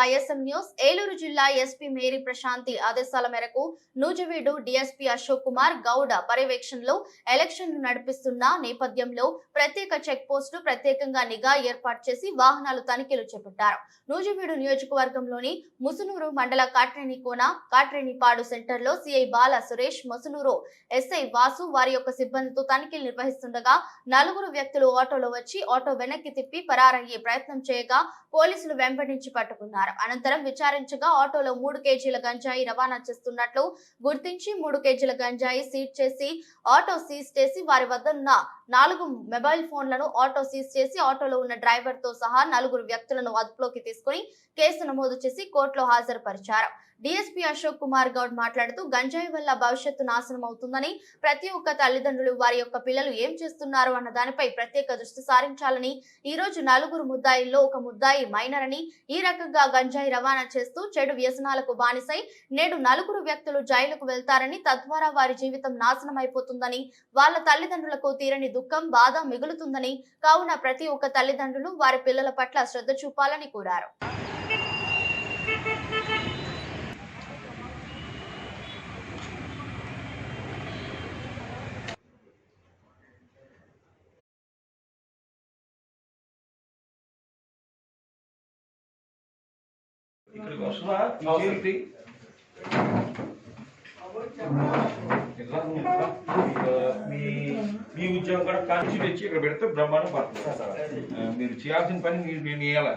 YSM news. Eluru జిల్లా SP Mary Prashanti ఆదేశాల మేరకు నూజివీడు డీఎస్పీ అశోక్ కుమార్ గౌడ పర్యవేక్షణలో ఎలక్షన్లు నడిపిస్తున్న నేపథ్యంలో ప్రత్యేక చెక్ పోస్టు ప్రత్యేకంగా నిఘా ఏర్పాటు చేసి వాహనాలు తనిఖీలు చేపట్టారు. నూజివీడు నియోజకవర్గంలోని ముసునూరు మండల కాట్రేనిపాడు సెంటర్ లో సిఐ బాల సురేష్, ముసునూరు ఎస్ఐ వాసు వారి యొక్క సిబ్బందితో తనిఖీలు నిర్వహిస్తుండగా 4 వ్యక్తులు ఆటోలో వచ్చి ఆటో వెనక్కి తిప్పి పరారయ్యే ప్రయత్నం చేయగా పోలీసులు వెంబడించి పట్టుకున్నారు. అనంతరం విచారించగా ఆటోలో 3 కేజీల గంజాయి రవాణా చేస్తున్నట్లు గుర్తించి 3 కేజీల గంజాయి సీజ్ చేసి ఆటో సీజ్ చేసి వారి వద్ద ఉన్న 4 మొబైల్ ఫోన్లను ఆటో సీజ్ చేసి ఆటోలో ఉన్న డ్రైవర్ తో సహా 4 వ్యక్తులను అదుపులోకి తీసుకుని కేసు నమోదు చేసి కోర్టులో హాజరుపరిచారు. డీఎస్పీ అశోక్ కుమార్ గౌడ్ మాట్లాడుతూ గంజాయి వల్ల భవిష్యత్తు నాశనం అవుతుందని, ప్రతి ఒక్క తల్లిదండ్రులు వారి యొక్క పిల్లలు ఏం చేస్తున్నారు అన్న దానిపై ప్రత్యేక దృష్టి సారించాలని, ఈ రోజు 4 ముద్దాయిల్లో ఒక ముద్దాయి మైనర్ అని, ఈ రకంగా గంజాయి రవాణా చేస్తూ చెడు వ్యసనాలకు బానిసై నేడు 4 వ్యక్తులు జైలుకు వెళ్తారని, తద్వారా వారి జీవితం నాశనం అయిపోతుందని, వాళ్ళ తల్లిదండ్రులకు తీరని దుఃఖం, బాధ మిగులుతుందని, కావున ప్రతి ఒక్క తల్లిదండ్రులు వారి పిల్లల పట్ల శ్రద్ధ చూపాలని కోరారు. ఇక్కడికి వస్తున్నా మీ ఉద్యోగం కూడా కలిసి తెచ్చి ఇక్కడ పెడితే బ్రహ్మాండం పడుతుంది. మీరు చేయాల్సిన పని నేను చేయాలి.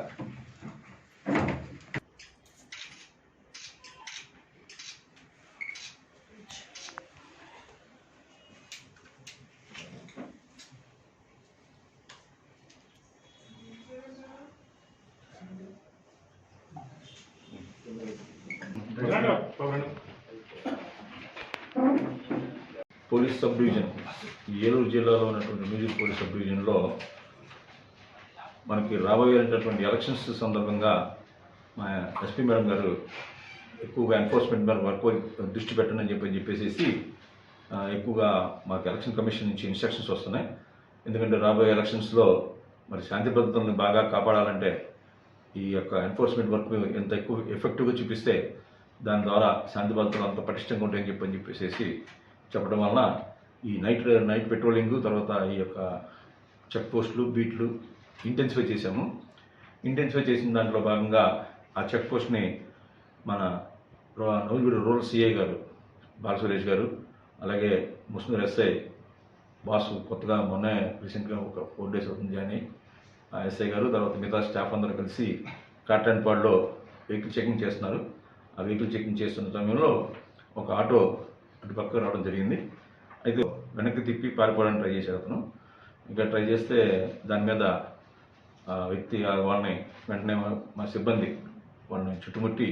పోలీస్ సబ్ డివిజన్ ఏలూరు జిల్లాలో ఉన్నటువంటి నూజివీడు పోలీస్ సబ్ డివిజన్లో మనకి రాబోయేటటువంటి ఎలక్షన్స్ సందర్భంగా మా ఎస్పీ మేడం గారు ఎక్కువగా ఎన్ఫోర్స్మెంట్ మీద వర్క్ దృష్టి పెట్టండి అని చెప్పేసి ఎక్కువగా మాకు ఎలక్షన్ కమిషన్ నుంచి ఇన్స్ట్రక్షన్స్ వస్తున్నాయి. ఎందుకంటే రాబోయే ఎలక్షన్స్లో మరి శాంతి భద్రతలను బాగా కాపాడాలంటే ఈ యొక్క ఎన్ఫోర్స్మెంట్ వర్క్ ఎంత ఎక్కువ ఎఫెక్టివ్గా చూపిస్తే దాని ద్వారా శాంతి భద్రతలు అంత పటిష్టంగా ఉంటాయని చెప్పేసి చెప్పడం వలన ఈ నైట్ పెట్రోలింగ్, తర్వాత ఈ యొక్క చెక్ పోస్టులు, బీట్లు ఇంటెన్సిఫై చేశాము. ఇంటెన్సిఫై చేసిన దాంట్లో భాగంగా ఆ చెక్ పోస్ట్ని మన నూజివీడు రూరల్ సిఐ గారు బాల సురేష్ గారు, అలాగే ముస్నూరు ఎస్ఐ బాసు కొత్తగా మొన్నే రీసెంట్గా ఒక 4 days అవుతుంది జాయిన్ అయ్యి ఆ ఎస్ఐ గారు, తర్వాత మిగతా స్టాఫ్ అందరూ కలిసి కాట్రేనిపాడులో వెహికల్ చెకింగ్ చేస్తున్నారు. ఆ వెహికల్ చెకింగ్ చేస్తున్న సమయంలో ఒక ఆటో అటు పక్కకు రావడం జరిగింది. అయితే వెనక్కి తిప్పి పారిపోవడానికి ట్రై చేశారు అతను. ఇంకా ట్రై చేస్తే దాని మీద వ్యక్తి వాళ్ళని వెంటనే మా సిబ్బంది వాళ్ళని చుట్టుముట్టి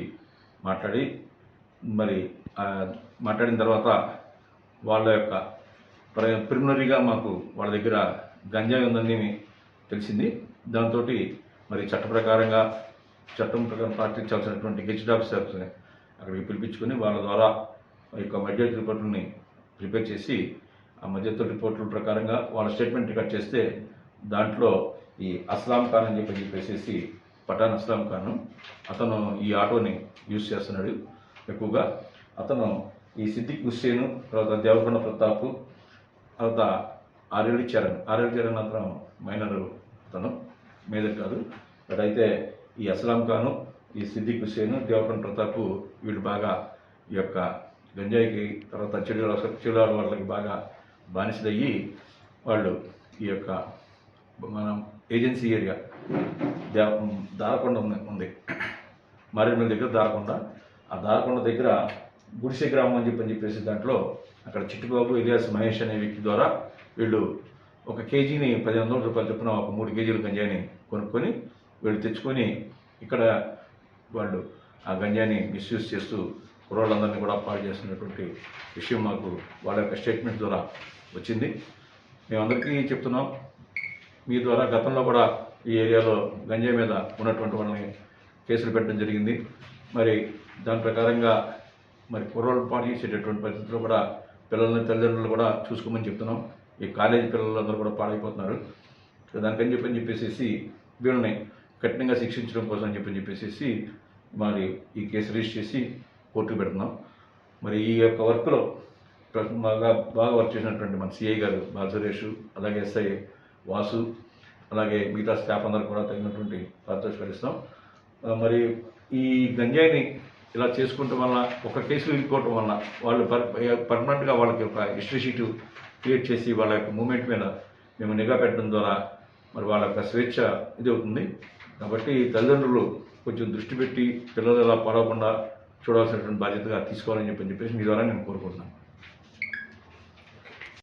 మాట్లాడి మరి మాట్లాడిన తర్వాత వాళ్ళ యొక్క ప్రిలిమినరీగా మాకు వాళ్ళ దగ్గర గంజాయి ఉందని తెలిసింది. దాంతో మరి చట్టం ప్రకారం పాటించాల్సినటువంటి గెజిట్ ఆఫీసర్స్ని అక్కడికి పిలిపించుకొని వాళ్ళ ద్వారా ఈ యొక్క మధ్యవర్తి రిపోర్టులని ప్రిపేర్ చేసి ఆ మధ్యవర్తి రిపోర్టుల ప్రకారంగా వాళ్ళ స్టేట్మెంట్ రికార్డ్ చేస్తే దాంట్లో ఈ అస్లాం ఖాన్ అని చెప్పేసి పఠాన్ అస్లాం ఖాన్ అతను ఈ ఆటోని యూజ్ చేస్తున్నాడు ఎక్కువగా. అతను ఈ సిద్దిక్ హుస్సేన్, తర్వాత దేవకొండ ప్రతాప్, తర్వాత ఆరేడి చరణ్ అతను మైనర్, అతను మేజర్ కాదు. బట్ అయితే ఈ అస్లాం ఖాను, ఈ సిద్దిక్ హుస్సేన్, దేవకొండ ప్రతాప్ వీళ్ళు బాగా ఈ యొక్క గంజాయికి, తర్వాత చెడు వాళ్ళకి బాగా బానిసలయ్యి వాళ్ళు ఈ యొక్క మన ఏజెన్సీ ఏరియా దారకొండ ఉంది, మారేడుమిల్లి దగ్గర దారకొండ, ఆ దారకొండ దగ్గర గుడిసె గ్రామం అని చెప్పేసి దాంట్లో అక్కడ చిట్టుబాబు ఇలియాస్ మహేష్ అనే వ్యక్తి ద్వారా వీళ్ళు 1 కేజీని 1500 రూపాయలు చొప్పున ఒక 3 కేజీల గంజాయిని కొనుక్కొని వీళ్ళు తెచ్చుకొని ఇక్కడ వాళ్ళు ఆ గంజాయిని మిస్యూజ్ చేస్తూ కుర్రోళ్ళందరినీ కూడా పాడు చేస్తున్నటువంటి విషయం మాకు వాళ్ళ యొక్క స్టేట్మెంట్ ద్వారా వచ్చింది. మేమందరికీ చెప్తున్నాం, మీ ద్వారా గతంలో కూడా ఈ ఏరియాలో గంజాయి మీద ఉన్నటువంటి వాళ్ళని కేసులు పెట్టడం జరిగింది. మరి దాని ప్రకారంగా మరి కుర్రోళ్ళు పాడు చేసేటటువంటి పరిస్థితుల్లో కూడా పిల్లల్ని, తల్లిదండ్రులు కూడా చూసుకోమని చెప్తున్నాం. ఈ కాలేజీ పిల్లలందరూ కూడా పాడైపోతున్నారు. దానికని చెప్పేసి వీళ్ళని కఠినంగా శిక్షించడం కోసం అని చెప్పేసి మరి ఈ కేసు రిజిస్టర్ చేసి కోర్టుకు పెడుతున్నాం. మరి ఈ యొక్క వర్క్లో బాగా వర్క్ చేసినటువంటి మన సిఐ గారు సురేష్, అలాగే ఎస్ఐ వాసు, అలాగే మిగతా స్టాఫ్ అందరూ కూడా తగినటువంటి పారితోషికాలు ఇస్తాం. మరి ఈ గంజాయిని ఇలా చేసుకోవటం వల్ల, ఒక కేసులు ఇరుక్కోవటం వల్ల వాళ్ళు పర్మనెంట్గా వాళ్ళకి ఒక హిస్టరీ షీటు క్రియేట్ చేసి వాళ్ళ యొక్క మూమెంట్ మీద మేము నిఘా పెట్టడం ద్వారా మరి వాళ్ళ యొక్క స్వేచ్ఛ ఇది అవుతుంది. కాబట్టి తల్లిదండ్రులు కొంచెం దృష్టి పెట్టి పిల్లలు ఇలా పడవకుండా చూడాల్సినటువంటి బాధ్యతగా తీసుకోవాలని చెప్పేసి మీ ద్వారా నేను కోరుకుంటున్నాను.